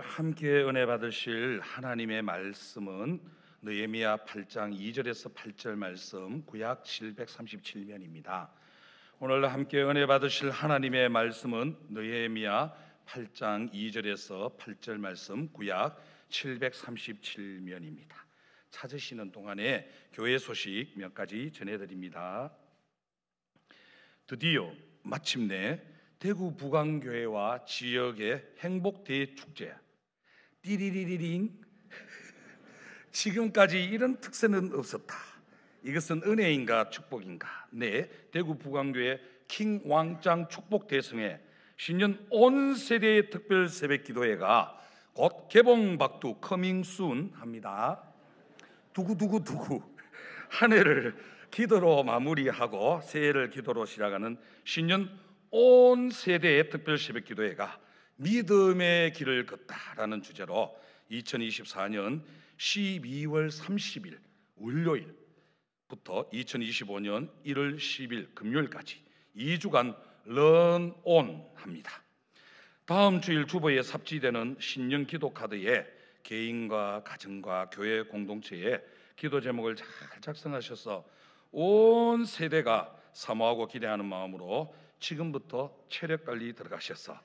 함께 은혜 받으실 하나님의 말씀은 느헤미야 8장 2절에서 8절 말씀, 구약 737면입니다. 오늘 함께 은혜 받으실 하나님의 말씀은 느헤미야 8장 2절에서 8절 말씀, 구약 737면입니다. 찾으시는 동안에 교회 소식 몇 가지 전해드립니다. 드디어 마침내 대구 부강교회와 지역의 행복 대축제 띠리리리링 지금까지 이런 특세는 없었다. 이것은 은혜인가 축복인가? 네, 대구 부강교회 킹왕짱 축복 대성회 신년 온 세대의 특별 새벽 기도회가 곧 개봉박두 커밍순 합니다. 두구두구두구 한 해를 기도로 마무리하고 새해를 기도로 시작하는 신년 온 세대의 특별 새벽 기도회가 믿음의 길을 걷다라는 주제로 2024년 12월 30일 월요일부터 2025년 1월 10일 금요일까지 2주간 런온 합니다. 다음 주일 주보에 삽지되는 신년 기도 카드에 개인과 가정과 교회 공동체에 기도 제목을 잘 작성하셔서 온 세대가 사모하고 기대하는 마음으로 지금부터 체력 관리 들어가셔서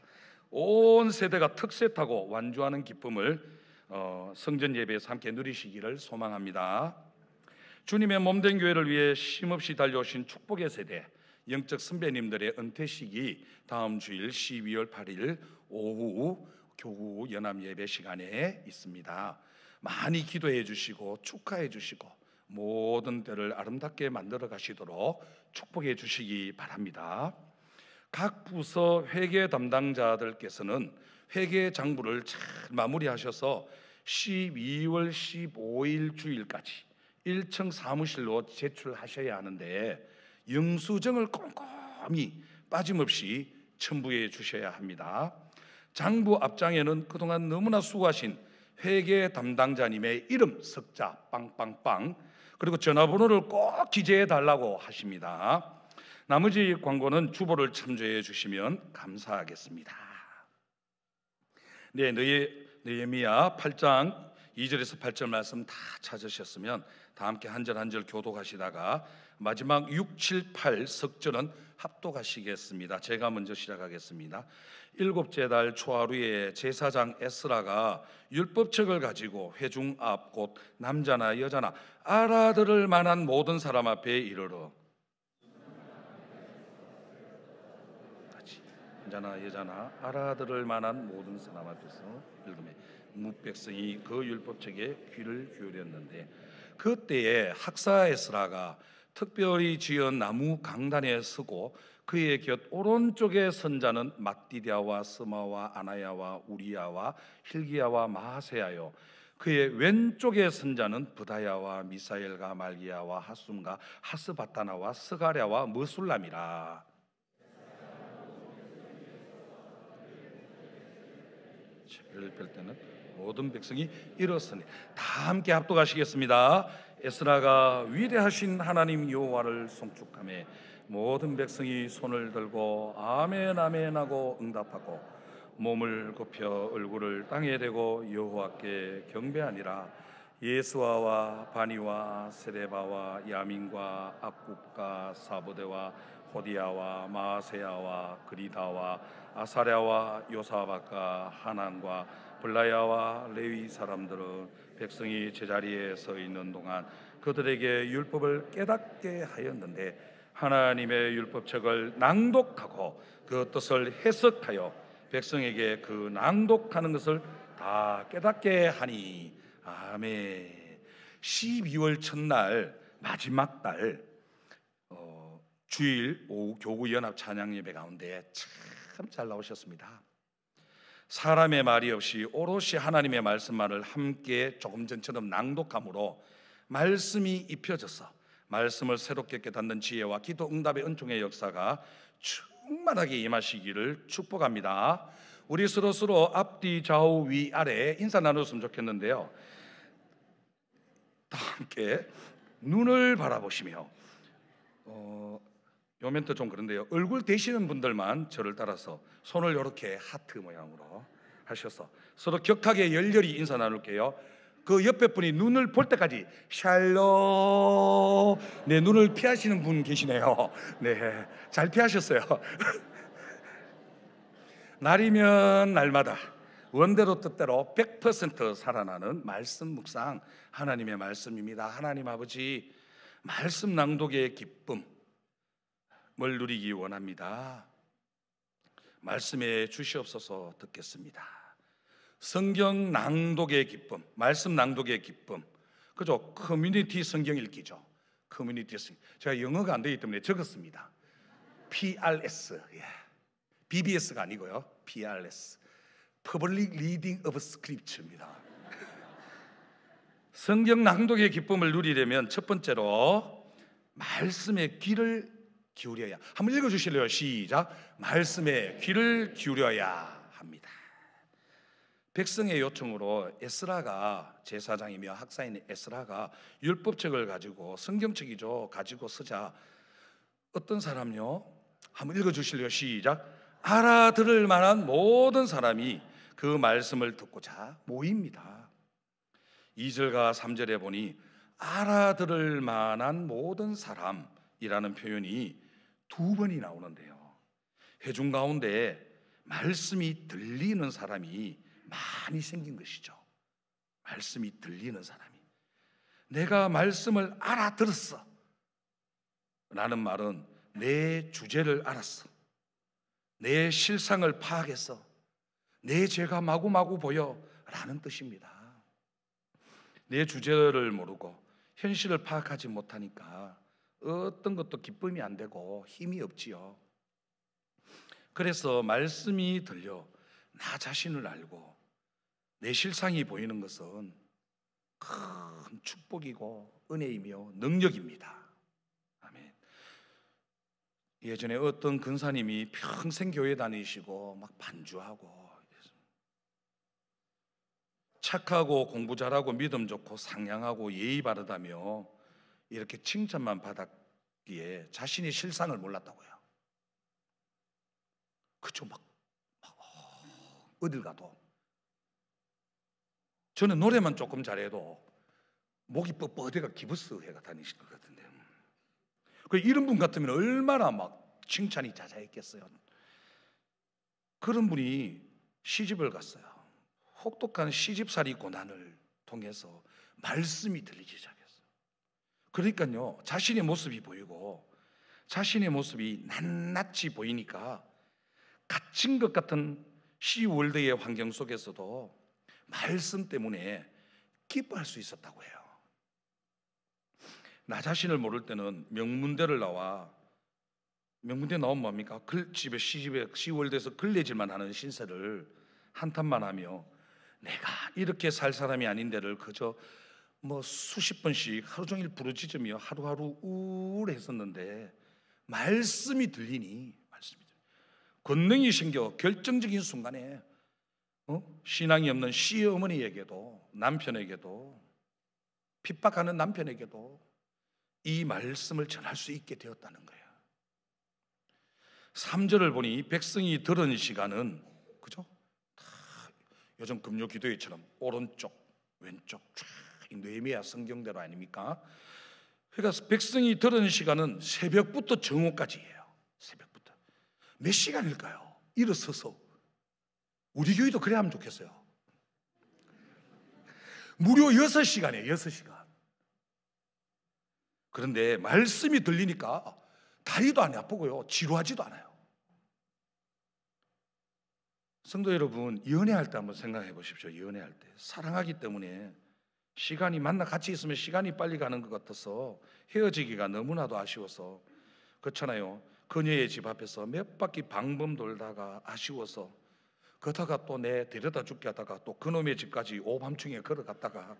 온 세대가 특세 타고 완주하는 기쁨을 성전 예배에서 함께 누리시기를 소망합니다. 주님의 몸된 교회를 위해 쉼없이 달려오신 축복의 세대 영적 선배님들의 은퇴식이 다음 주일 12월 8일 오후 교구 연합 예배 시간에 있습니다. 많이 기도해 주시고 축하해 주시고 모든 때를 아름답게 만들어 가시도록 축복해 주시기 바랍니다. 각 부서 회계 담당자들께서는 회계 장부를 잘 마무리하셔서 12월 15일 주일까지 1층 사무실로 제출하셔야 하는데 영수증을 꼼꼼히 빠짐없이 첨부해 주셔야 합니다. 장부 앞장에는 그동안 너무나 수고하신 회계 담당자님의 이름, 석자, 빵빵빵 그리고 전화번호를 꼭 기재해 달라고 하십니다. 나머지 광고는 주보를 참조해 주시면 감사하겠습니다. 네, 느헤미야 8장 2절에서 8절 말씀 다 찾으셨으면 다 함께 한 절 한 절 교독하시다가 마지막 6, 7, 8 석절은 합독하시겠습니다. 제가 먼저 시작하겠습니다. 일곱째 달 초하루에 제사장 에스라가 율법책을 가지고 회중 앞 곧 남자나 여자나 알아들을 만한 모든 사람 앞에 이르러 남자나 여자나 알아들을 만한 모든 사람 앞에서 읽음에 뭇백성이 그 율법책에 귀를 기울였는데 그때에 학사 에스라가 특별히 지은 나무 강단에 서고 그의 곁 오른쪽에 선 자는 막디디아와 스마와 아나야와 우리야와 힐기야와 마하세야요 그의 왼쪽에 선 자는 부다야와 미사엘과 말기야와 하숨과 하스바타나와 스가랴와 머술람이라. 책을 펼 때는 모든 백성이 일었으니 다 함께 합독하시겠습니다. 에스라가 위대하신 하나님 여호와를 송축하며 모든 백성이 손을 들고 아멘 아멘 하고 응답하고 몸을 굽혀 얼굴을 땅에 대고 여호와께 경배하니라. 예수아와 바니와 세레바와 야민과 악국과 사보데와 호디야와 마세야와 그리다와 아사랴와 요사박과 하난과 블라야와 레위 사람들은 백성이 제자리에 서 있는 동안 그들에게 율법을 깨닫게 하였는데 하나님의 율법책을 낭독하고 그 뜻을 해석하여 백성에게 그 낭독하는 것을 다 깨닫게 하니. 아멘. 12월 첫날 마지막 달 주일 오후 교구 연합 찬양 예배 가운데 참 잘 나오셨습니다. 사람의 말이 없이 오롯이 하나님의 말씀만을 함께 조금 전처럼 낭독함으로 말씀이 입혀져서 말씀을 새롭게 깨닫는 지혜와 기도 응답의 은총의 역사가 충만하게 임하시기를 축복합니다. 우리 서로 앞뒤 좌우 위아래 인사 나눴으면 좋겠는데요. 다 함께 눈을 바라보시며 요 멘트 좀 그런데요, 얼굴 되시는 분들만 저를 따라서 손을 이렇게 하트 모양으로 하셔서 서로 격하게 열렬히 인사 나눌게요. 그 옆에 분이 눈을 볼 때까지 샬롬. 네, 눈을 피하시는 분 계시네요. 네, 잘 피하셨어요. 날이면 날마다 원대로 뜻대로 100% 살아나는 말씀 묵상, 하나님의 말씀입니다. 하나님 아버지, 말씀 낭독의 기쁨을 누리기 원합니다. 말씀에 주시옵소서. 듣겠습니다. 성경 낭독의 기쁨, 말씀 낭독의 기쁨, 그죠? 커뮤니티 성경 읽기죠. 커뮤니티 성경. 제가 영어가 안 되기 때문에 적었습니다. PRS, BBS가 아니고요. PRS, Public Reading of Scripture입니다. 성경 낭독의 기쁨을 누리려면 첫 번째로 말씀의 귀를 기울여야. 한번 읽어주실래요? 시작. 말씀의 귀를 기울여야 합니다. 백성의 요청으로 에스라가, 제사장이며 학사인 에스라가 율법책을 가지고, 성경책이죠, 가지고 쓰자 어떤 사람요? 한번 읽어주실래요? 시작. 알아들을 만한 모든 사람이 그 말씀을 듣고자 모입니다. 2절과 3절에 보니 알아들을 만한 모든 사람이라는 표현이 2번이 나오는데요, 회중 가운데 말씀이 들리는 사람이 많이 생긴 것이죠. 말씀이 들리는 사람이, 내가 말씀을 알아들었어 라는 말은 내 주제를 알았어, 내 실상을 파악했어, 내 죄가 마구마구 보여 라는 뜻입니다. 내 주제를 모르고 현실을 파악하지 못하니까 어떤 것도 기쁨이 안 되고 힘이 없지요. 그래서 말씀이 들려 나 자신을 알고 내 실상이 보이는 것은 큰 축복이고 은혜이며 능력입니다. 아멘. 예전에 어떤 근사님이 평생 교회 다니시고 막 반주하고 착하고 공부 잘하고 믿음 좋고 상냥하고 예의 바르다며 이렇게 칭찬만 받았기에 자신이 실상을 몰랐다고요. 그쵸? 막 어딜 가도 저는 노래만 조금 잘해도 목이 뻣뻣해가 기부스해가 다니실 것 같은데, 이런 분 같으면 얼마나 막 칭찬이 자자했겠어요. 그런 분이 시집을 갔어요. 혹독한 시집살이 고난을 통해서 말씀이 들리기 시작했어요. 그러니까요, 자신의 모습이 보이고 자신의 모습이 낱낱이 보이니까 갇힌 것 같은 시월드의 환경 속에서도 말씀 때문에 기뻐할 수 있었다고 해요. 나 자신을 모를 때는 명문대를 나와, 명문대 나오면 뭡니까? 시집에 시월드에서 걸레질만 하는 신세를 한탄만 하며 내가 이렇게 살 사람이 아닌데를 그저 뭐 수십 번씩 하루 종일 부르짖으며 하루하루 우울했었는데 말씀이 들리니, 권능이 생겨 결정적인 순간에 신앙이 없는 시어머니에게도, 남편에게도, 핍박하는 남편에게도 이 말씀을 전할 수 있게 되었다는 거예요. 3절을 보니 백성이 들은 시간은, 그죠? 요즘 금요 기도회처럼 오른쪽 왼쪽 쫙 느헤미야 성경대로 아닙니까? 그러니까 백성이 들은 시간은 새벽부터 정오까지예요. 새벽부터 몇 시간일까요? 일어서서, 우리 교회도 그래야 하면 좋겠어요. 무려 6시간이에요. 6시간. 그런데 말씀이 들리니까 다리도 안 아프고요, 지루하지도 않아요. 성도 여러분, 연애할 때 한번 생각해 보십시오. 연애할 때 사랑하기 때문에 시간이 같이 있으면 시간이 빨리 가는 것 같아서 헤어지기가 너무나도 아쉬워서, 그렇잖아요. 그녀의 집 앞에서 몇 바퀴 방범 돌다가 아쉬워서 그러다가 또 내 데려다 줄게 하다가 또 그놈의 집까지 오밤중에 걸어갔다가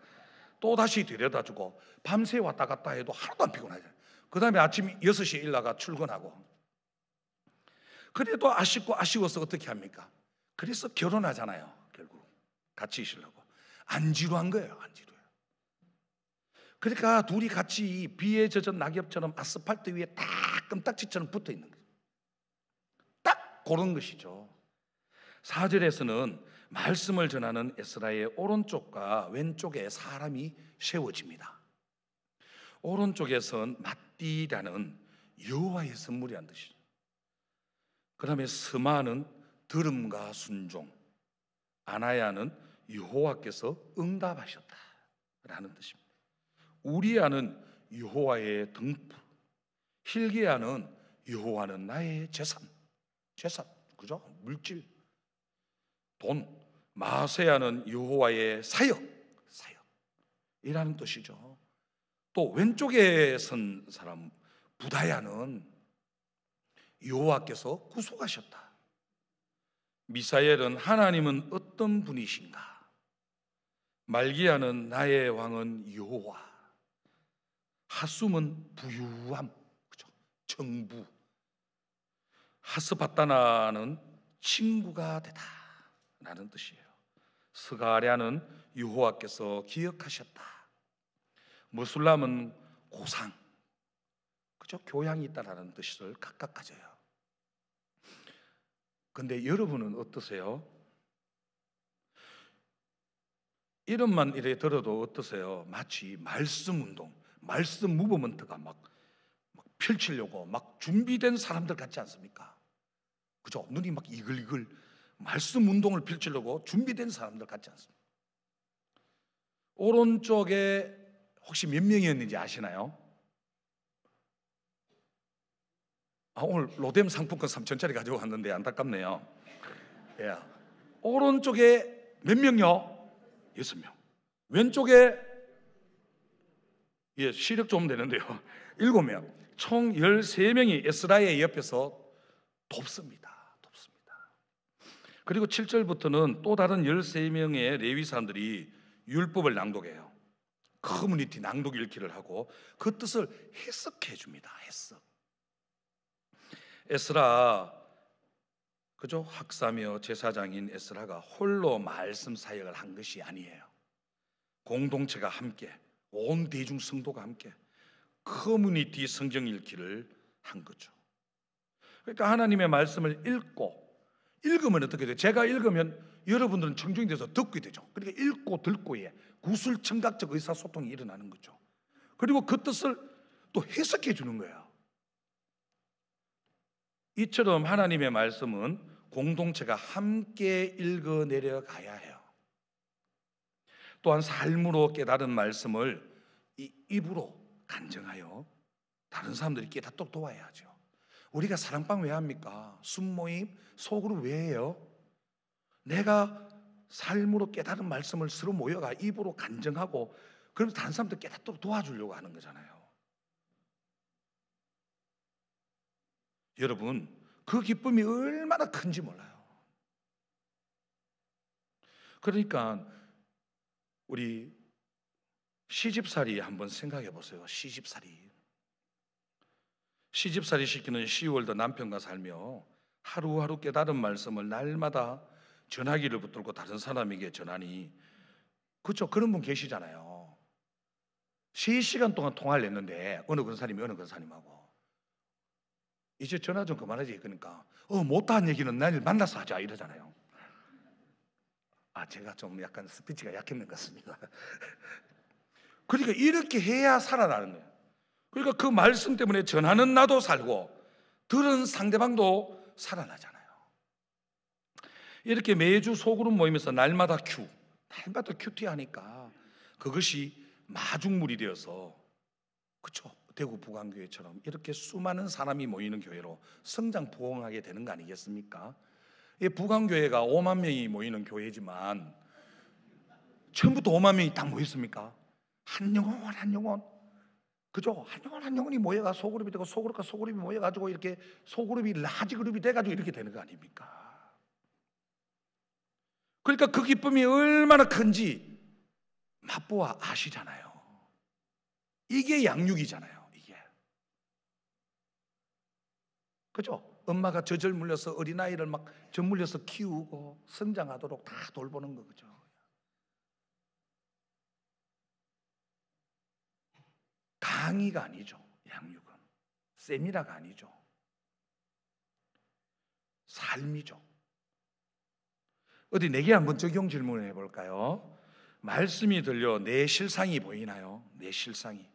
또 다시 데려다 주고 밤새 왔다 갔다 해도 하나도 안 피곤하잖아요. 그 다음에 아침 6시에 일나가 출근하고. 그래도 아쉽고 아쉬워서 어떻게 합니까? 그래서 결혼하잖아요. 결국 같이 있으려고. 안 지루한 거예요. 안 지루해요. 그러니까 둘이 같이 비에 젖은 낙엽처럼 아스팔트 위에 딱 껌딱지처럼 붙어 있는 거예요. 딱 그런 것이죠. 4절에서는 말씀을 전하는 에스라의 오른쪽과 왼쪽에 사람이 세워집니다. 오른쪽에선 맞디라는 여호와의 선물이란 뜻이죠. 그 다음에 스마는 들음과 순종, 아나야는 여호와께서 응답하셨다라는 뜻입니다. 우리야는 여호와의 등불, hil기야는 여호와는 나의 재산, 그죠? 물질, 돈, 마세야는 여호와의 사역이라는 뜻이죠. 또 왼쪽에 선 사람 부다야는 여호와께서 구속하셨다. 미사엘은 하나님은 어떤 분이신가? 말기야는 나의 왕은 여호와. 하숨은 부유함, 그죠? 정부. 하스바다나는 친구가 되다 라는 뜻이에요. 스가랴는 여호와께서 기억하셨다. 머술람은 고상, 그죠? 교양이 있다라는 뜻을 각각 가져요. 근데 여러분은 어떠세요? 이름만 이래 들어도 어떠세요? 마치 말씀 운동, 말씀 무브먼트가 막 펼치려고 막 준비된 사람들 같지 않습니까? 그죠? 눈이 막 이글이글 말씀 운동을 펼치려고 준비된 사람들 같지 않습니까? 오른쪽에 혹시 몇 명이었는지 아시나요? 오늘 로뎀 상품권 3,000짜리 가지고 왔는데 안타깝네요. 예. 오른쪽에 몇 명요? 6명. 왼쪽에 시력 좀 되는데요. 7명. 총 13명이 에스라의 옆에서 돕습니다. 그리고 7절부터는 또 다른 13명의 레위 사람들이 율법을 낭독해요. 커뮤니티 낭독 읽기를 하고 그 뜻을 해석해 줍니다. 해석. 에스라, 그죠? 학사며 제사장인 에스라가 홀로 말씀 사역을 한 것이 아니에요. 공동체가 함께, 온 대중 성도가 함께 커뮤니티 성경 읽기를 한 거죠. 그러니까 하나님의 말씀을 읽으면 어떻게 돼요? 제가 읽으면 여러분들은 청중이 돼서 듣게 되죠. 그러니까 읽고 듣고의 구술청각적 의사소통이 일어나는 거죠. 그리고 그 뜻을 또 해석해 주는 거예요. 이처럼 하나님의 말씀은 공동체가 함께 읽어내려 가야 해요. 또한 삶으로 깨달은 말씀을 입으로 간증하여 다른 사람들이 깨닫도록 도와야죠. 우리가 사랑방 왜 합니까? 순모임, 소그룹 왜 해요? 내가 삶으로 깨달은 말씀을 서로 모여가 입으로 간증하고 그러면 다른 사람들 깨닫도록 도와주려고 하는 거잖아요. 여러분, 그 기쁨이 얼마나 큰지 몰라요. 그러니까 우리 시집살이 한번 생각해 보세요. 시집살이 시키는 시월도 남편과 살며 하루하루 깨달은 말씀을 날마다 전화기를 붙들고 다른 사람에게 전하니, 그렇죠? 그런 분 계시잖아요. 3시간 동안 통화를 했는데 어느 권사님이 어느 권사님하고 이제 전화 좀 그만하지. 그러니까 못한 얘기는 내일 만나서 하자 이러잖아요. 제가 좀 약간 스피치가 약했는 것 같습니다. 그러니까 이렇게 해야 살아나는 거예요. 그러니까 그 말씀 때문에 전하는 나도 살고 들은 상대방도 살아나잖아요. 이렇게 매주 소그룹 모임에서 날마다 큐티하니까 그것이 마중물이 되어서, 그렇죠? 대구 부강교회처럼 이렇게 수많은 사람이 모이는 교회로 성장 부흥하게 되는 거 아니겠습니까? 이 부강교회가 5만 명이 모이는 교회지만 처음부터 5만 명이 딱 모였습니까? 한 영혼, 그죠? 한 영혼이 모여가 소그룹이 되고 소그룹과 소그룹이 모여가지고 이렇게 소그룹이 라지 그룹이 돼가지고 이렇게 되는 거 아닙니까? 그러니까 그 기쁨이 얼마나 큰지 맛보아 아시잖아요. 이게 양육이잖아요. 이게, 그죠? 엄마가 젖을 물려서 어린아이를 막 젖 물려서 키우고 성장하도록 다 돌보는 거, 그죠? 강의가 아니죠. 양육은 세미나가 아니죠. 삶이죠. 어디 내게 한번 적용 질문을 해볼까요? 말씀이 들려 내 실상이 보이나요? 내 실상이,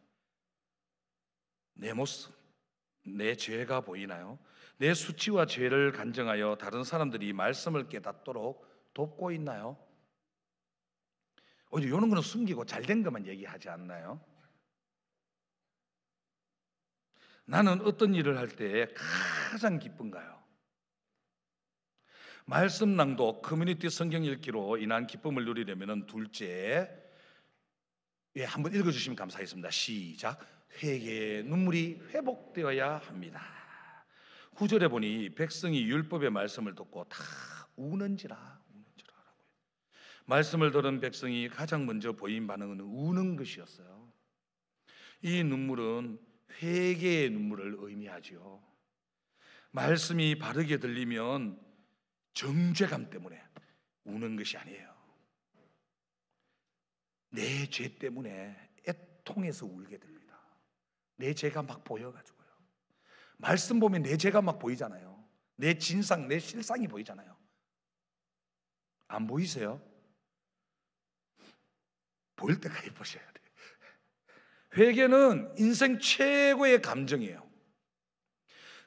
내 모습, 내 죄가 보이나요? 내 수치와 죄를 간증하여 다른 사람들이 말씀을 깨닫도록 돕고 있나요? 오히려 이런 거는 숨기고 잘된 것만 얘기하지 않나요? 나는 어떤 일을 할 때 가장 기쁜가요? 말씀 낭독, 커뮤니티 성경 읽기로 인한 기쁨을 누리려면 둘째, 한번 읽어주시면 감사하겠습니다. 시작. 회개의 눈물이 회복되어야 합니다. 9절에 보니 백성이 율법의 말씀을 듣고 다 우는지라. 말씀을 들은 백성이 가장 먼저 보인 반응은 우는 것이었어요. 이 눈물은 회개의 눈물을 의미하지요. 말씀이 바르게 들리면 정죄감 때문에 우는 것이 아니에요. 내 죄 때문에 애통해서 울게 됩니다. 내 죄가 막 보여가지고요. 말씀 보면 내 죄가 막 보이잖아요. 내 진상, 내 실상이 보이잖아요. 안 보이세요? 보일 때까지 보셔야 돼요. 회개는 인생 최고의 감정이에요.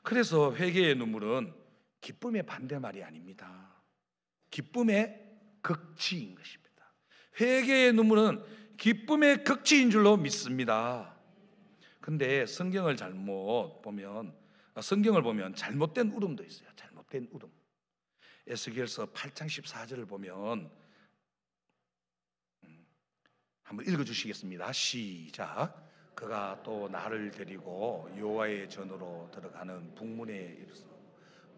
그래서 회개의 눈물은 기쁨의 반대말이 아닙니다. 기쁨의 극치인 것입니다. 회개의 눈물은 기쁨의 극치인 줄로 믿습니다. 근데 성경을 보면 잘못된 울음도 있어요. 잘못된 울음. 에스겔서 8장 14절을 보면 한번 읽어주시겠습니다. 시작. 그가 또 나를 데리고 여호와의 전으로 들어가는 북문에 이르러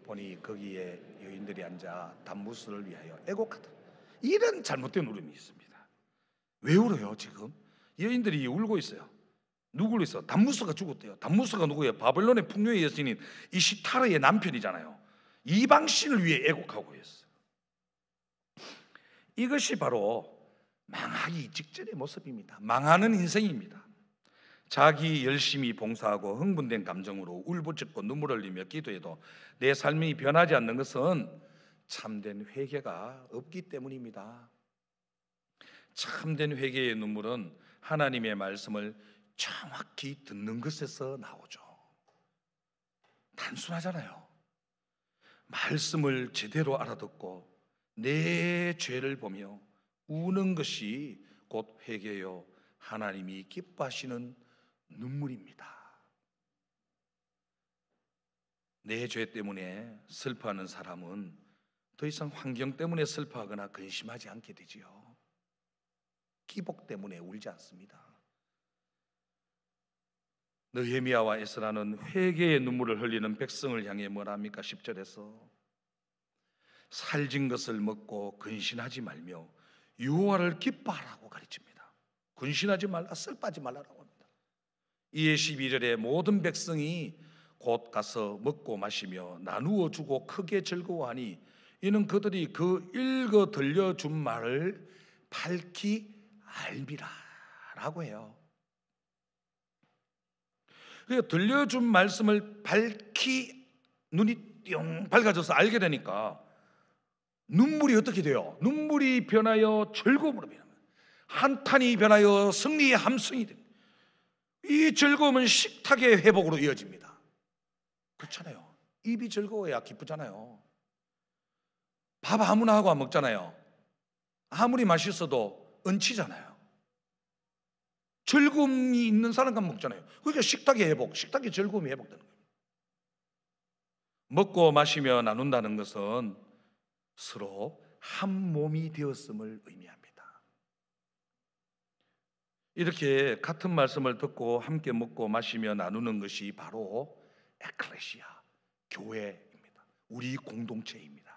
보니 거기에 여인들이 앉아 단무스를 위하여 애곡하더라. 이런 잘못된 울음이 있습니다. 왜 울어요? 지금 여인들이 울고 있어요. 누구 울고 있어? 단무스가 죽었대요. 단무스가 누구예요? 바벨론의 풍요의 여신인 이시타르의 남편이잖아요. 이방신을 위해 애곡하고 있어요. 이것이 바로 망하기 직전의 모습입니다. 망하는 인생입니다. 자기 열심히 봉사하고 흥분된 감정으로 울부짖고 눈물 흘리며 기도해도 내 삶이 변하지 않는 것은 참된 회개가 없기 때문입니다. 참된 회개의 눈물은 하나님의 말씀을 정확히 듣는 것에서 나오죠. 단순하잖아요. 말씀을 제대로 알아듣고 내 죄를 보며 우는 것이 곧 회개요 하나님이 기뻐하시는 눈물입니다. 내 죄 때문에 슬퍼하는 사람은 더 이상 환경 때문에 슬퍼하거나 근심하지 않게 되지요. 기복 때문에 울지 않습니다. 느헤미야와 에스라는 회개의 눈물을 흘리는 백성을 향해 뭐라 합니까? 10절에서 살진 것을 먹고 근신하지 말며 여호와를 기뻐하라고 가르칩니다. 근신하지 말라, 슬퍼하지 말라라고 합니다. 이에 12절에 모든 백성이 곧 가서 먹고 마시며 나누어 주고 크게 즐거워하니 이는 그들이 그 읽어 들려준 말을 밝히 알미라라고 해요. 그러니까 들려준 말씀을 밝히 눈이 띵 밝아져서 알게 되니까 눈물이 어떻게 돼요? 눈물이 변하여 즐거움으로 변합니다. 한탄이 변하여 승리의 함성이 됩니다. 이 즐거움은 식탁의 회복으로 이어집니다. 그렇잖아요. 입이 즐거워야 기쁘잖아요. 밥 아무나 하고 안 먹잖아요. 아무리 맛있어도 얹히잖아요. 즐거움이 있는 사람과 먹잖아요. 그러니까 식탁의 회복, 식탁의 즐거움이 회복되는 거예요. 먹고 마시며 나눈다는 것은 서로 한 몸이 되었음을 의미합니다. 이렇게 같은 말씀을 듣고 함께 먹고 마시며 나누는 것이 바로 에클레시아, 교회입니다. 우리 공동체입니다.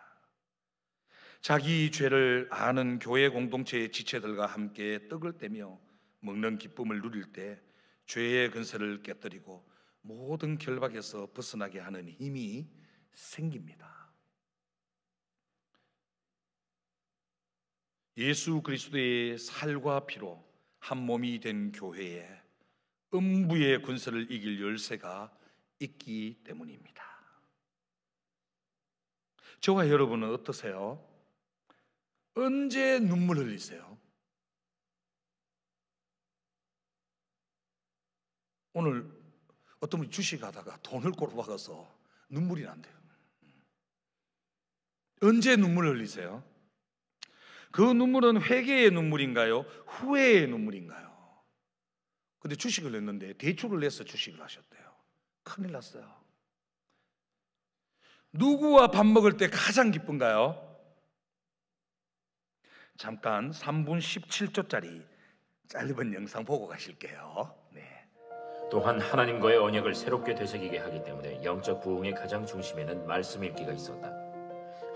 자기 죄를 아는 교회 공동체의 지체들과 함께 떡을 떼며 먹는 기쁨을 누릴 때 죄의 근세를 깨뜨리고 모든 결박에서 벗어나게 하는 힘이 생깁니다. 예수 그리스도의 살과 피로 한 몸이 된 교회에 음부의 군세를 이길 열쇠가 있기 때문입니다. 저와 여러분은 어떠세요? 언제 눈물 흘리세요? 오늘 어떤 분이 주식하다가 돈을 꼬박아서 눈물이 난대요. 언제 눈물 흘리세요? 그 눈물은 회개의 눈물인가요? 후회의 눈물인가요? 근데 주식을 냈는데 대출을 내서 주식을 하셨대요. 큰일 났어요. 누구와 밥 먹을 때 가장 기쁜가요? 잠깐 3분 17초짜리 짧은 영상 보고 가실게요. 네. 또한 하나님과의 언약을 새롭게 되새기게 하기 때문에 영적 부흥의 가장 중심에는 말씀 읽기가 있었다.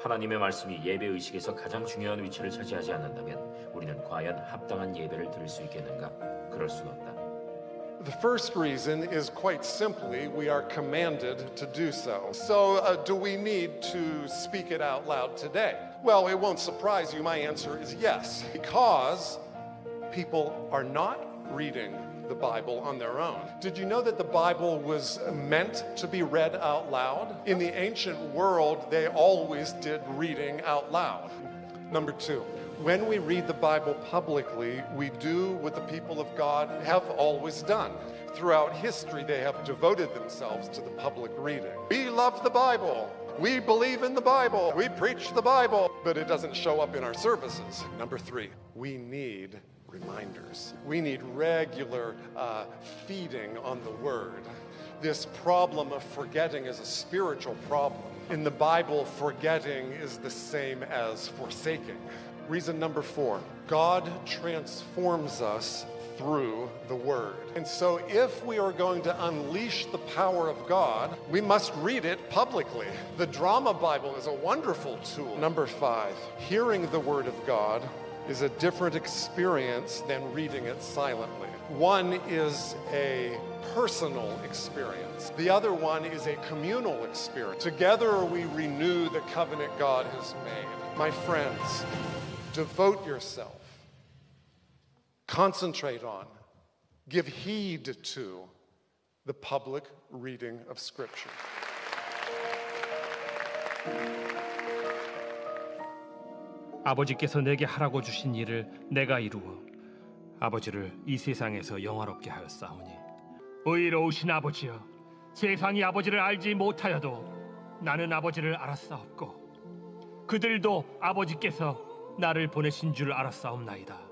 하나님의 말씀이 예배 의식에서 가장 중요한 위치를 차지하지 않는다면 우리는 과연 합당한 예배를 드릴 수 있겠는가? 그럴 수는 없다. The first reason is quite simply we are commanded to do so. So, do we need to speak it out loud today? Well, it won't surprise you. My answer is yes, because people are not reading the Bible on their own. Did you know that the Bible was meant to be read out loud? In the ancient world, they always did reading out loud. Number two, when we read the Bible publicly, we do what the people of God have always done. Throughout history, they have devoted themselves to the public reading. We love the Bible. We believe in the Bible. We preach the Bible, but it doesn't show up in our services. Number three, we need reminders. We need regular feeding on the Word. This problem of forgetting is a spiritual problem. In the Bible, forgetting is the same as forsaking. Reason number four, God transforms us through the Word. And so if we are going to unleash the power of God, we must read it publicly. The Drama Bible is a wonderful tool. Number five, hearing the Word of God is a different experience than reading it silently. One is a personal experience. The other one is a communal experience. Together we renew the covenant God has made. My friends, devote yourself, concentrate on, give heed to the public reading of Scripture. 아버지께서 내게 하라고 주신 일을 내가 이루어 아버지를 이 세상에서 영화롭게 하였사오니 의로우신 아버지여, 세상이 아버지를 알지 못하여도 나는 아버지를 알았사옵고 그들도 아버지께서 나를 보내신 줄 알았사옵나이다.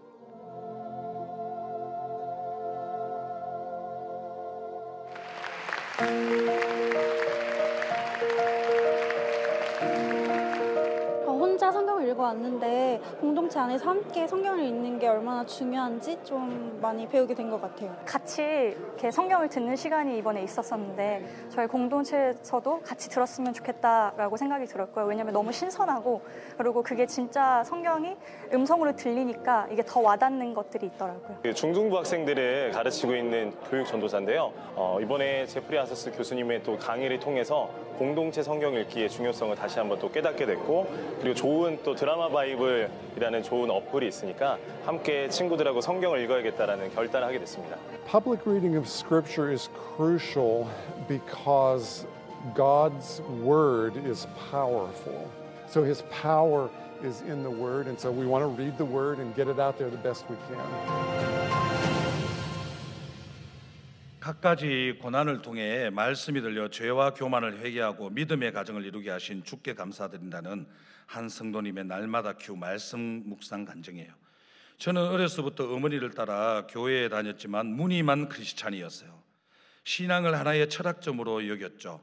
혼자 성경을 읽어왔는데 공동체 안에서 함께 성경을 읽는 게 얼마나 중요한지 좀 많이 배우게 된 것 같아요. 같이 이렇게 성경을 듣는 시간이 이번에 있었었는데 저희 공동체에서도 같이 들었으면 좋겠다라고 생각이 들었고요. 왜냐하면 너무 신선하고 그리고 그게 진짜 성경이 음성으로 들리니까 이게 더 와닿는 것들이 있더라고요. 중등부 학생들을 가르치고 있는 교육 전도사인데요. 이번에 제프리 아서스 교수님의 또 강의를 통해서 공동체 성경 읽기의 중요성을 다시 한번 또 깨닫게 됐고, 그리고 좋은 또 드라마 바이블이라는 좋은 어플이 있으니까 함께 친구들하고 성경을 읽어야겠다라는 결단을 하게 됐습니다. Public reading of Scripture is crucial because God's Word is powerful. So His power is in the Word, and so we want to read the Word and get it out there the best we can. 갖가지 고난을 통해 말씀이 들려 죄와 교만을 회개하고 믿음의 가정을 이루게 하신 주께 감사드린다는 한 성도님의 날마다 큐 말씀 묵상 간증이에요. 저는 어려서부터 어머니를 따라 교회에 다녔지만 무늬만 크리스찬이었어요. 신앙을 하나의 철학점으로 여겼죠.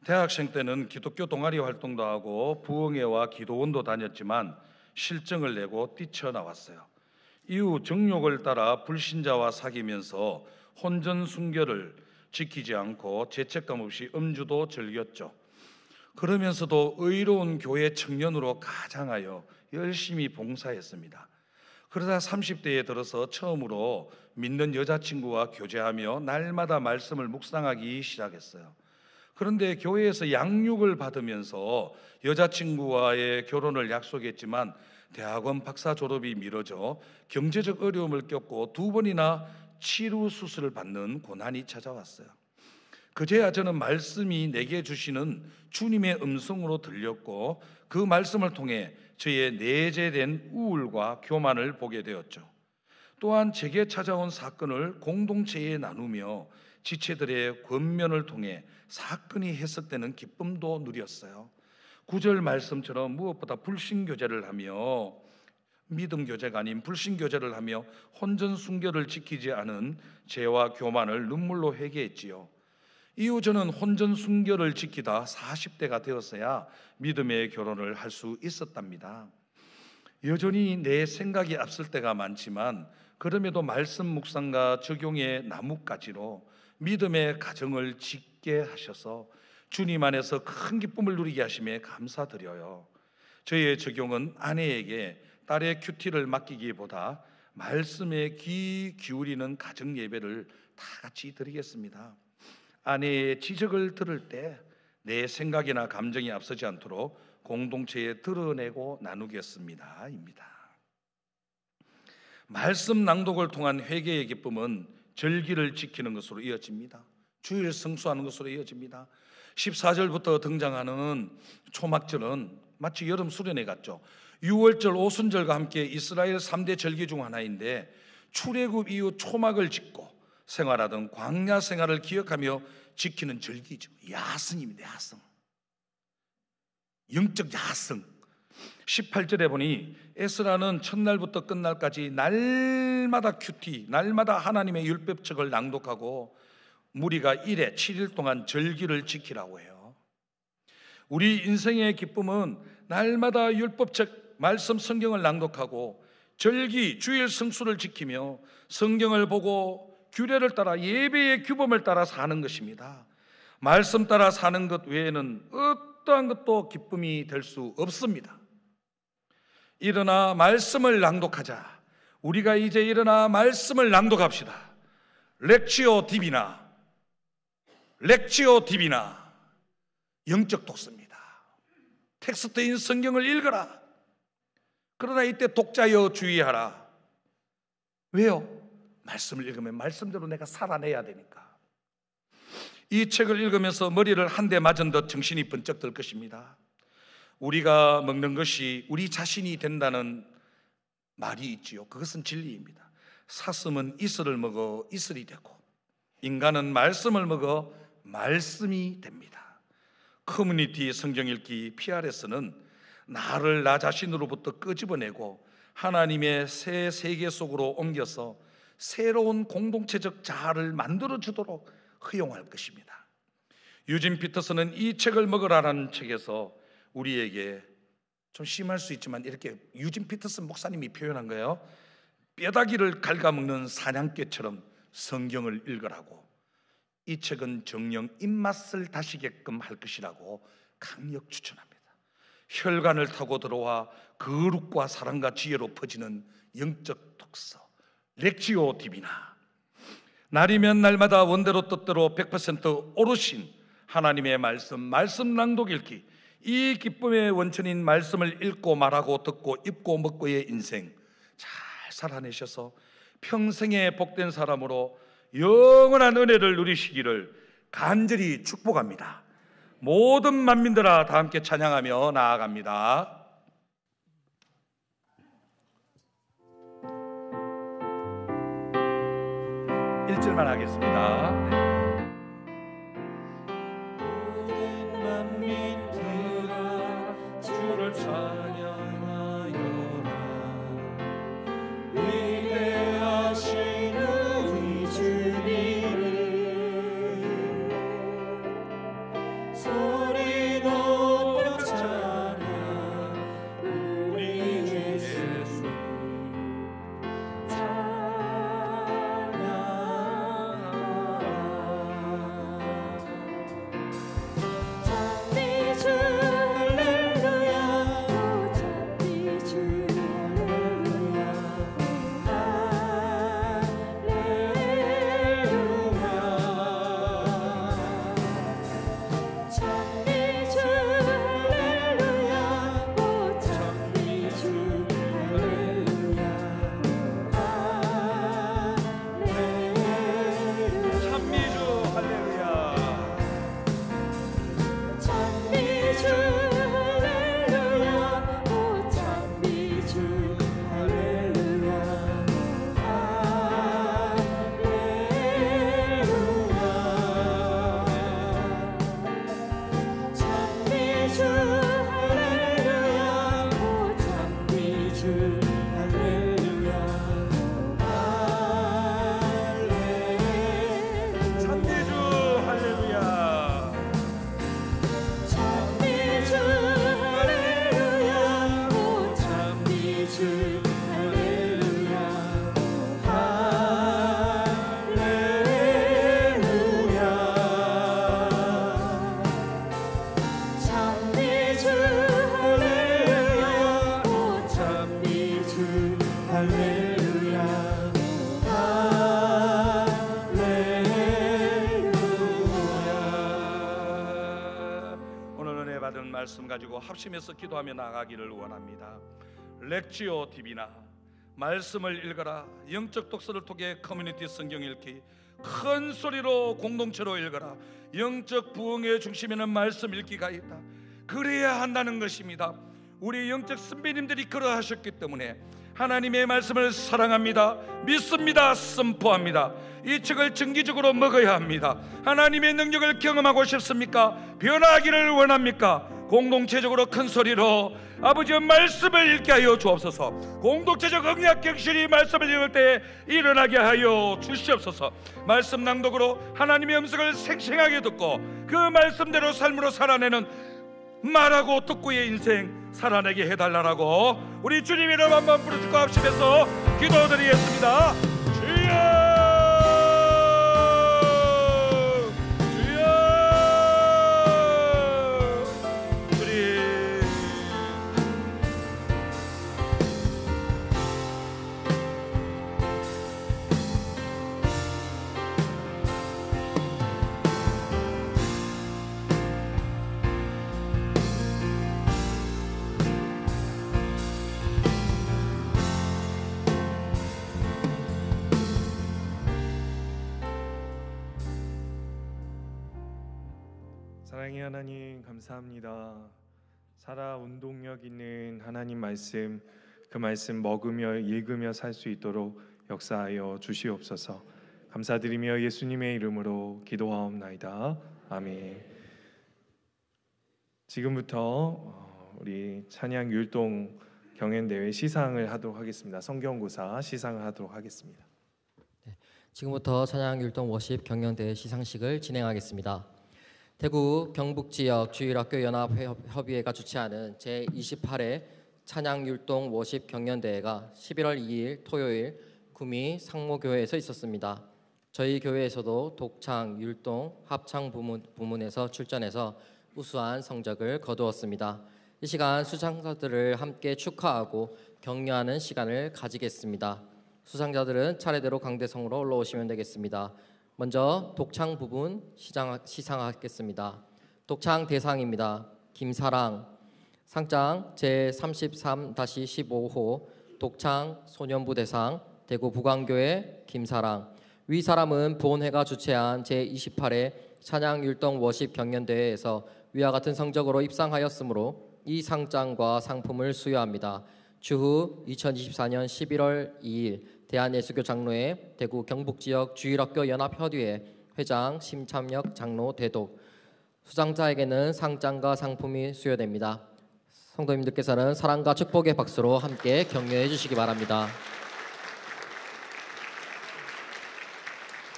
대학생 때는 기독교 동아리 활동도 하고 부흥회와 기도원도 다녔지만 실정을 내고 뛰쳐나왔어요. 이후 정욕을 따라 불신자와 사귀면서 혼전 순결을 지키지 않고 죄책감 없이 음주도 즐겼죠. 그러면서도 의로운 교회 청년으로 가장하여 열심히 봉사했습니다. 그러다 30대에 들어서 처음으로 믿는 여자친구와 교제하며 날마다 말씀을 묵상하기 시작했어요. 그런데 교회에서 양육을 받으면서 여자친구와의 결혼을 약속했지만 대학원 박사 졸업이 미뤄져 경제적 어려움을 겪고 2번이나 치료 수술을 받는 고난이 찾아왔어요. 그제야 저는 말씀이 내게 주시는 주님의 음성으로 들렸고 그 말씀을 통해 저의 내재된 우울과 교만을 보게 되었죠. 또한 제게 찾아온 사건을 공동체에 나누며 지체들의 권면을 통해 사건이 해석되는 기쁨도 누렸어요. 9절 말씀처럼 무엇보다 불신교제를 하며 믿음교제가 아닌 불신교제를 하며 혼전순결을 지키지 않은 죄와 교만을 눈물로 회개했지요. 이후 저는 혼전순결을 지키다 40대가 되었어야 믿음의 결혼을 할 수 있었답니다. 여전히 내 생각이 앞설 때가 많지만 그럼에도 말씀 묵상과 적용의 나뭇가지로 믿음의 가정을 짓게 하셔서 주님 안에서 큰 기쁨을 누리게 하심에 감사드려요. 저의 적용은 아내에게 딸의 큐티를 맡기기보다 말씀에 귀 기울이는 가정 예배를 다 같이 드리겠습니다. 아내의 지적을 들을 때 내 생각이나 감정이 앞서지 않도록 공동체에 드러내고 나누겠습니다. 입니다. 말씀 낭독을 통한 회개의 기쁨은 절기를 지키는 것으로 이어집니다. 주일 성수하는 것으로 이어집니다. 14절부터 등장하는 초막절은 마치 여름 수련회 같죠. 6월절 오순절과 함께 이스라엘 3대 절기 중 하나인데 출애굽 이후 초막을 짓고 생활하던 광야 생활을 기억하며 지키는 절기죠. 야성입니다. 야성. 영적 야성. 18절에 보니 에스라는 첫날부터 끝날까지 날마다 큐티, 날마다 하나님의 율법책을 낭독하고 무리가 1회 7일 동안 절기를 지키라고 해요. 우리 인생의 기쁨은 날마다 율법책 말씀 성경을 낭독하고 절기 주일 성수를 지키며 성경을 보고 규례를 따라 예배의 규범을 따라 사는 것입니다. 말씀 따라 사는 것 외에는 어떠한 것도 기쁨이 될 수 없습니다. 일어나 말씀을 낭독하자. 우리가 이제 일어나 말씀을 낭독합시다. 렉치오 디비나, 렉치오 디비나. 영적 독서입니다. 텍스트인 성경을 읽어라. 그러나 이때 독자여 주의하라. 왜요? 말씀을 읽으면 말씀대로 내가 살아내야 되니까. 이 책을 읽으면서 머리를 한 대 맞은 듯 정신이 번쩍 들 것입니다. 우리가 먹는 것이 우리 자신이 된다는 말이 있지요. 그것은 진리입니다. 사슴은 이슬을 먹어 이슬이 되고 인간은 말씀을 먹어 말씀이 됩니다. 커뮤니티 성경 읽기 PRS는 나를 나 자신으로부터 끄집어내고 하나님의 새 세계 속으로 옮겨서 새로운 공동체적 자아를 만들어주도록 허용할 것입니다. 유진 피터슨은 이 책을 먹으라라는 책에서 우리에게 좀 심할 수 있지만 이렇게 유진 피터슨 목사님이 표현한 거예요. 뼈다귀를 갉아먹는 사냥개처럼 성경을 읽으라고. 이 책은 정령 입맛을 다시게끔 할 것이라고 강력 추천합니다. 혈관을 타고 들어와 거룩과 사랑과 지혜로 퍼지는 영적 독서 렉치오 디비나. 날이면 날마다 원대로 뜻대로 100% 오르신 하나님의 말씀 낭독 읽기. 이 기쁨의 원천인 말씀을 읽고 말하고 듣고 입고 먹고의 인생 잘 살아내셔서 평생에 복된 사람으로 영원한 은혜를 누리시기를 간절히 축복합니다. 모든 만민들아 다 함께 찬양하며 나아갑니다. 1절만 하겠습니다. 네. 모든 만민들아 주를 찬양하여라. 위대하신 우리 주님을 소리 높여 찬양. 우리 예수 말씀 가지고 합심해서 기도하며 나가기를 원합니다. 렉지오 TV나 말씀을 읽어라, 영적 독서를 통해 커뮤니티 성경 읽기, 큰 소리로 공동체로 읽어라, 영적 부흥의 중심에는 말씀 읽기가 있다. 그래야 한다는 것입니다. 우리 영적 선배님들이 그러하셨기 때문에 하나님의 말씀을 사랑합니다, 믿습니다, 선포합니다. 이 책을 정기적으로 먹어야 합니다. 하나님의 능력을 경험하고 싶습니까? 변화하기를 원합니까? 공동체적으로 큰 소리로 아버지의 말씀을 읽게 하여 주옵소서. 공동체적 응약 격실이 말씀을 읽을 때 일어나게 하여 주시옵소서. 말씀 낭독으로 하나님의 음성을 생생하게 듣고 그 말씀대로 삶으로 살아내는 말하고 듣고의 인생 살아내게 해달라고 우리 주님의 이름 한번 부르짖고 합심해서 기도드리겠습니다. 주여, 사랑의 하나님, 감사합니다. 살아 운동력 있는 하나님 말씀, 그 말씀 먹으며 읽으며 살 수 있도록 역사하여 주시옵소서. 감사드리며 예수님의 이름으로 기도하옵나이다. 아멘. 지금부터 우리 찬양 율동 경연대회 시상을 하도록 하겠습니다. 성경고사 시상을 하도록 하겠습니다. 지금부터 찬양 율동 워십 경연대회 시상식을 진행하겠습니다. 대구 경북지역 주일학교 연합협의회가 주최하는 제28회 찬양율동 워십 경연대회가 11월 2일 토요일 구미 상모교회에서 있었습니다. 저희 교회에서도 독창, 율동, 합창 부문에서 출전해서 우수한 성적을 거두었습니다. 이 시간 수상자들을 함께 축하하고 격려하는 시간을 가지겠습니다. 수상자들은 차례대로 강대성으로 올라오시면 되겠습니다. 먼저 독창 부분 시상하겠습니다. 독창 대상입니다. 김사랑, 상장 제33-15호 독창 소년부 대상 대구 북왕교회 김사랑. 위 사람은 본회가 주최한 제28회 찬양율동 워십 경연대회에서 위와 같은 성적으로 입상하였으므로 이 상장과 상품을 수여합니다. 추후 2024년 11월 2일 대한예수교 장로회 대구 경북지역 주일학교 연합협의회 회장 심참혁 장로 대독. 수상자에게는 상장과 상품이 수여됩니다. 성도님들께서는 사랑과 축복의 박수로 함께 격려해 주시기 바랍니다.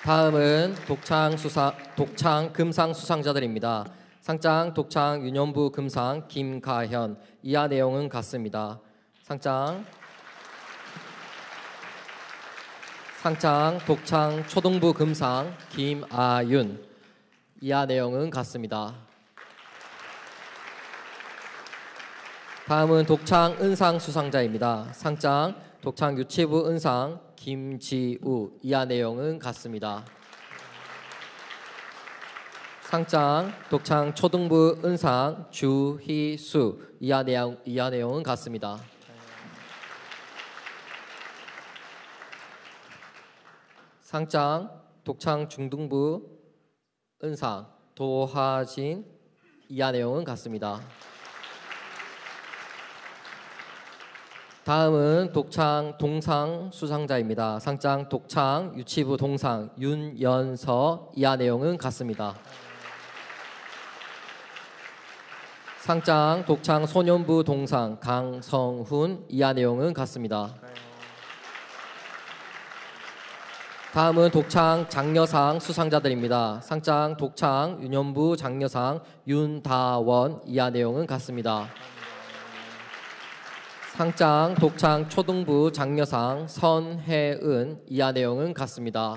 다음은 독창 금상 수상자들입니다. 상장 독창 유년부 금상 김가현. 이하 내용은 같습니다. 상장 독창 초등부 금상 김아윤. 이하 내용은 같습니다. 다음은 독창 은상 수상자입니다. 상장 독창 유치부 은상 김지우. 이하 내용은 같습니다. 상장 독창 초등부 은상 주희수. 이하 내용은 같습니다. 상장 독창 중등부 은상 도하진. 이하 내용은 같습니다. 다음은 독창 동상 수상자입니다. 상장 독창 유치부 동상 윤연서. 이하 내용은 같습니다. 상장 독창 소년부 동상 강성훈. 이하 내용은 같습니다. 다음은 독창 장려상 수상자들입니다. 상장 독창 유년부 장려상 윤다원. 이하 내용은 같습니다. 상장 독창 초등부 장려상 선혜은. 이하 내용은 같습니다.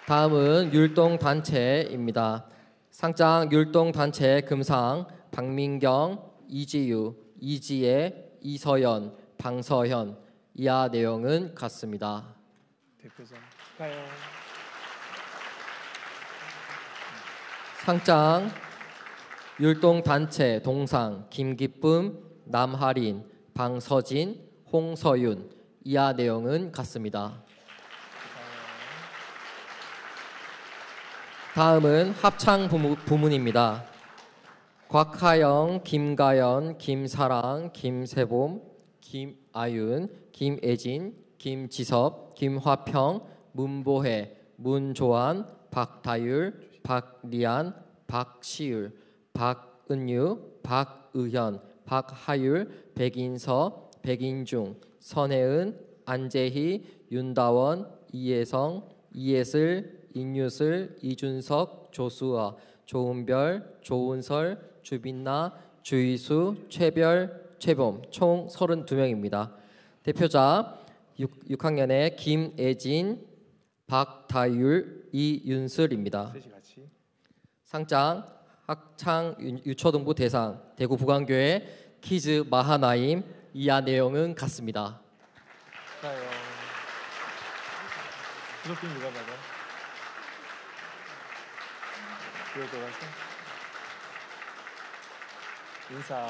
다음은 율동단체입니다. 상장 율동단체 금상 박민경, 이지유, 이지혜, 이서연, 방서현. 이하 내용은 같습니다. 상장 율동단체 동상 김기쁨, 남하린, 방서진, 홍서윤. 이하 내용은 같습니다. 다음은 합창 부문입니다. 곽하영, 김가연, 김사랑, 김세봄, 김아윤, 김애진, 김지섭, 김화평, 문보혜, 문조한, 박다율, 박리안, 박시율, 박은유, 박의현, 박하율, 백인서, 백인중, 선혜은, 안재희, 윤다원, 이혜성, 이예슬, 인유슬, 이준석, 조수아, 조은별, 조은설, 주빈나, 주희수, 최별, 최범 총 32명입니다. 대표자 6학년의 김애진, 박다율, 이윤슬입니다. 상장 학창 유초등부 대상 대구 부광교회 키즈 마하나임. 이하 내용은 같습니다. 이렇게 누가 받아? 이거 돌아서 인사.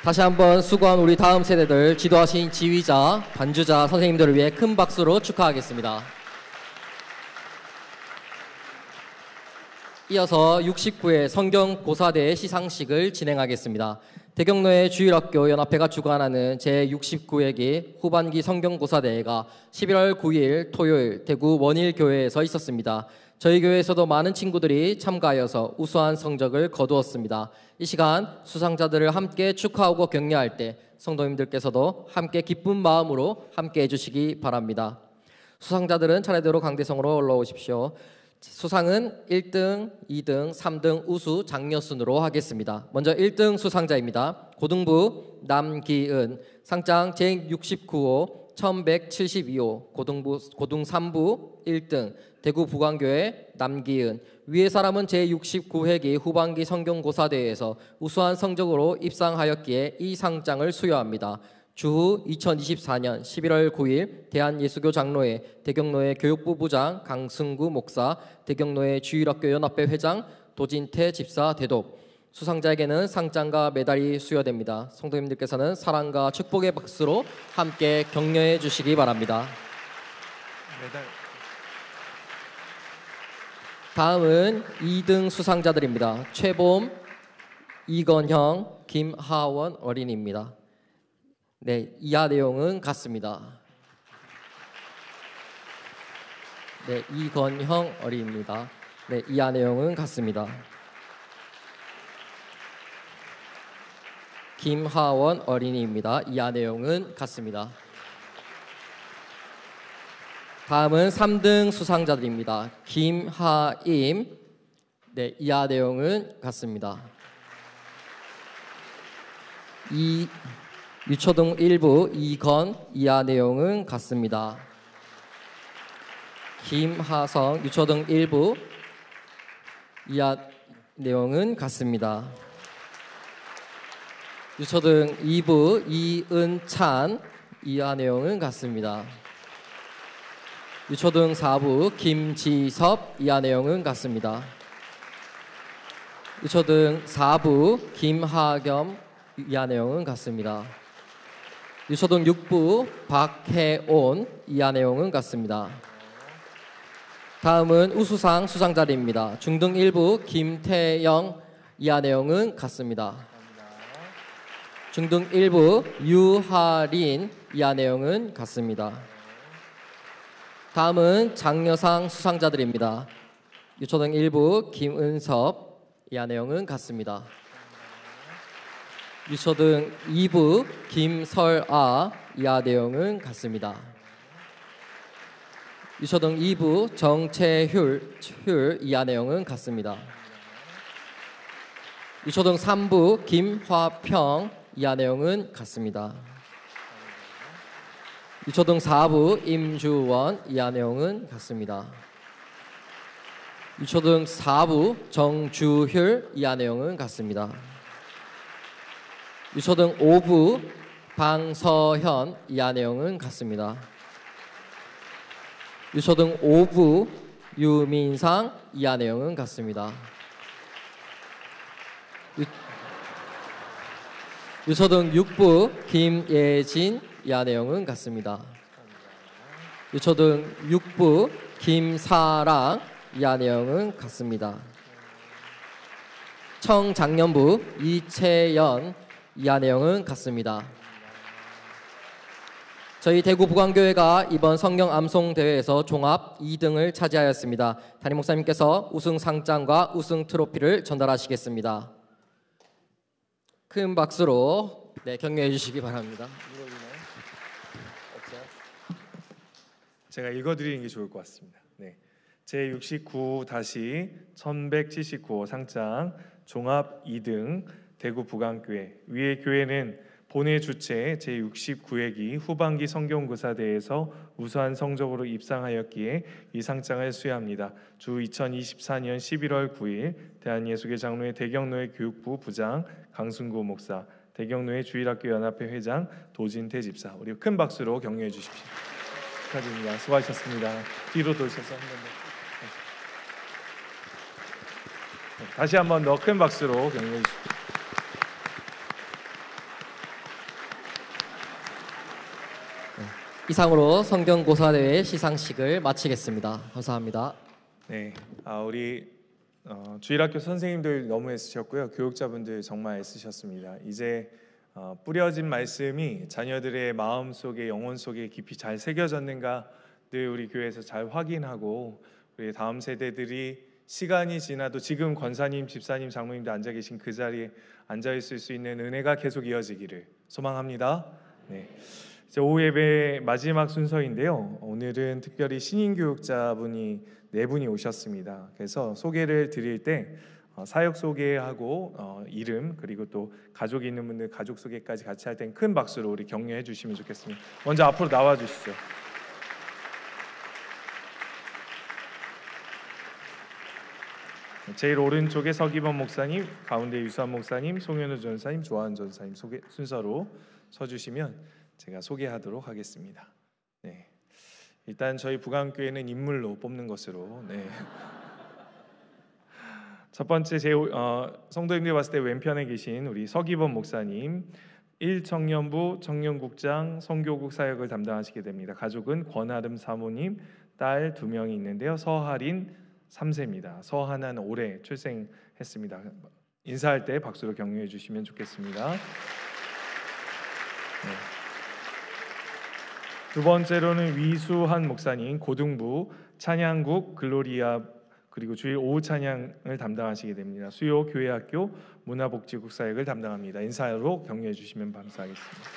다시 한번 수고한 우리 다음 세대들 지도하신 지휘자, 반주자 선생님들을 위해 큰 박수로 축하하겠습니다. 이어서 69회 성경고사대회 시상식을 진행하겠습니다. 대경로의 주일학교 연합회가 주관하는 제69회기 후반기 성경고사대회가 11월 9일 토요일 대구 원일교회에서 있었습니다. 저희 교회에서도 많은 친구들이 참가하여서 우수한 성적을 거두었습니다. 이 시간 수상자들을 함께 축하하고 격려할 때 성도님들께서도 함께 기쁜 마음으로 함께 해주시기 바랍니다. 수상자들은 차례대로 강대성으로 올라오십시오. 수상은 1등, 2등, 3등 우수 장려순으로 하겠습니다. 먼저 1등 수상자입니다. 고등부 남기은, 상장 제69호 1172호 고등 3부 1등 대구 부광교회 남기은. 위의 사람은 제69회기 후반기 성경고사대회에서 우수한 성적으로 입상하였기에 이 상장을 수여합니다. 주후 2024년 11월 9일 대한예수교 장로회 대경로회 교육부 부장 강승구 목사, 대경로회 주일학교 연합회 회장 도진태 집사 대독. 수상자에게는 상장과 메달이 수여됩니다. 성도님들께서는 사랑과 축복의 박수로 함께 격려해 주시기 바랍니다. 메달. 다음은 2등 수상자들입니다. 최봄, 이건형, 김하원 어린이입니다. 네, 이하 내용은 같습니다. 네, 이건형 어린이입니다. 네, 이하 내용은 같습니다. 김하원 어린이입니다. 이하 내용은 같습니다. 다음은 3등 수상자들입니다. 김하임. 네, 이하 내용은 같습니다. 유초등 1부 이건. 이하 내용은 같습니다. 김하성 유초등 1부. 이하 내용은 같습니다. 유초등 2부 이은찬. 이하 내용은 같습니다. 유초등 4부 김지섭. 이하 내용은 같습니다. 유초등 4부 김하겸. 이하 내용은 같습니다. 유초등 6부 박혜온. 이하 내용은 같습니다. 다음은 우수상 수상자들입니다. 중등 1부 김태영. 이하 내용은 같습니다. 중등 1부 유하린. 이하 내용은 같습니다. 다음은 장려상 수상자들입니다. 유초등 1부 김은섭. 이하 내용은 같습니다. 유초등 2부 김설아. 이하 내용은 같습니다. 유초등 2부 정채율. 이하 내용은 같습니다. 유초등 3부 김화평. 이하 내용은 같습니다. 유초등 4부 임주원. 이하 내용은 같습니다. 유초등 4부 정주율. 이하 내용은 같습니다. 유초등 5부 방서현. 이하 내용은 같습니다. 유초등 5부 유민상 이하 내용은 같습니다. 유초등 6부 김예진 이하 내용은 같습니다. 유초등 6부 김사랑 이하 내용은 같습니다. 청장년부 이채연 이하 내용은 같습니다. 저희 대구 부광교회가 이번 성경 암송 대회에서 종합 2등을 차지하였습니다. 담임 목사님께서 우승 상장과 우승 트로피를 전달하시겠습니다. 큰 박수로 격려해 주시기 바랍니다. 제가 읽어드리는 게 좋을 것 같습니다. 제69-1179호 상장 종합 2등 대구 부광교회. 위의 교회는 본회 주최 제69회기 후반기 성경구사대회에서 우수한 성적으로 입상하였기에 이 상장을 수여합니다. 주 2024년 11월 9일 대한예수교 장로회 대경로회 교육부 부장 강순구 목사, 대경로회 주일학교 연합회 회장 도진태 집사, 우리 큰 박수로 격려해 주십시오. 축하드립니다. 수고하셨습니다. 뒤로 돌셔서 한 번 더. 다시 한 번 더 큰 박수로 격려해 주십시오. 이상으로 성경고사대회 시상식을 마치겠습니다. 감사합니다. 네, 우리 주일학교 선생님들 너무 애쓰셨고요. 교육자분들 정말 애쓰셨습니다. 이제 뿌려진 말씀이 자녀들의 마음 속에, 영혼 속에 깊이 잘 새겨졌는가 늘 우리 교회에서 잘 확인하고, 우리 다음 세대들이 시간이 지나도 지금 권사님, 집사님, 장로님들 앉아 계신 그 자리에 앉아 있을 수 있는 은혜가 계속 이어지기를 소망합니다. 네. 이제 오후 예배 마지막 순서인데요. 오늘은 특별히 신인 교육자분이 4분이 오셨습니다. 그래서 소개를 드릴 때 사역 소개하고 이름, 그리고 또 가족이 있는 분들 가족 소개까지 같이 할 땐 큰 박수로 우리 격려해 주시면 좋겠습니다. 먼저 앞으로 나와 주시죠. 제일 오른쪽에 서기범 목사님, 가운데 유수환 목사님, 송현우 전사님, 조한 전사님 소개 순서로 서주시면 제가 소개하도록 하겠습니다. 네, 일단 저희 부강교회는 인물로 뽑는 것으로. 네. 첫 번째 성도님들 봤을 때 왼편에 계신 우리 서기범 목사님, 1청년부 청년국장 선교국 사역을 담당하시게 됩니다. 가족은 권아름 사모님, 딸 2명이 있는데요. 서하린 3세입니다. 서하나는 올해 출생했습니다. 인사할 때 박수로 격려해 주시면 좋겠습니다. 네. 두 번째로는 위수한 목사님, 고등부 찬양국 글로리아 그리고 주일 오후 찬양을 담당하시게 됩니다. 수요 교회학교 문화복지국 사역을 담당합니다. 인사로 격려해 주시면 감사하겠습니다.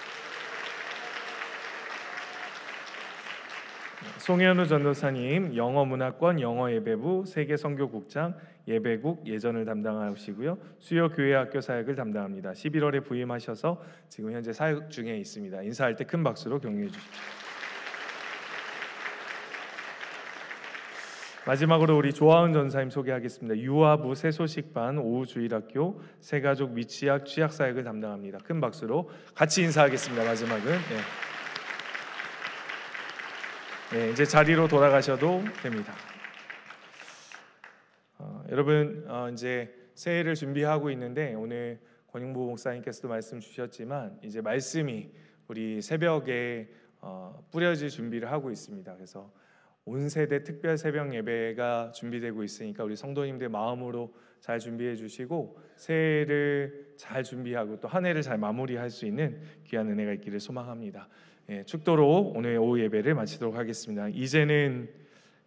송현우 전도사님, 영어문화권 영어예배부 세계선교국장 예배국 예전을 담당하시고요. 수요 교회학교 사역을 담당합니다. 11월에 부임하셔서 지금 현재 사역 중에 있습니다. 인사할 때 큰 박수로 격려해 주십시오. 마지막으로 우리 조하은 전사님 소개하겠습니다. 유아부 새소식반 오후주일학교 새가족 미취학 취약 사역을 담당합니다. 큰 박수로 같이 인사하겠습니다. 마지막은 네, 이제 자리로 돌아가셔도 됩니다. 여러분 이제 새해를 준비하고 있는데 오늘 권영보 목사님께서도 말씀 주셨지만 이제 말씀이 우리 새벽에 뿌려질 준비를 하고 있습니다. 그래서 온 세대 특별 새벽 예배가 준비되고 있으니까 우리 성도님들 마음으로 잘 준비해 주시고 새해를 잘 준비하고 또 한 해를 잘 마무리할 수 있는 귀한 은혜가 있기를 소망합니다. 축도로 오늘 오후 예배를 마치도록 하겠습니다. 이제는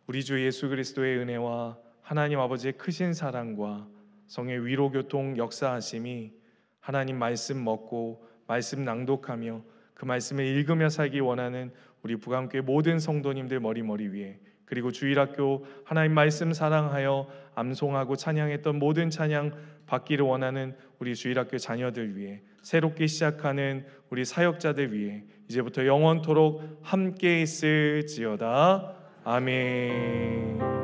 우리 주 예수 그리스도의 은혜와 하나님 아버지의 크신 사랑과 성의 위로 교통 역사하심이 하나님 말씀 먹고 말씀 낭독하며 그 말씀을 읽으며 살기 원하는 우리 부강교회 모든 성도님들 머리 위에, 그리고 주일학교 하나님 말씀 사랑하여 암송하고 찬양했던 모든 찬양 받기를 원하는 우리 주일학교 자녀들 위에, 새롭게 시작하는 우리 사역자들 위에 이제부터 영원토록 함께 있을지어다. 아멘.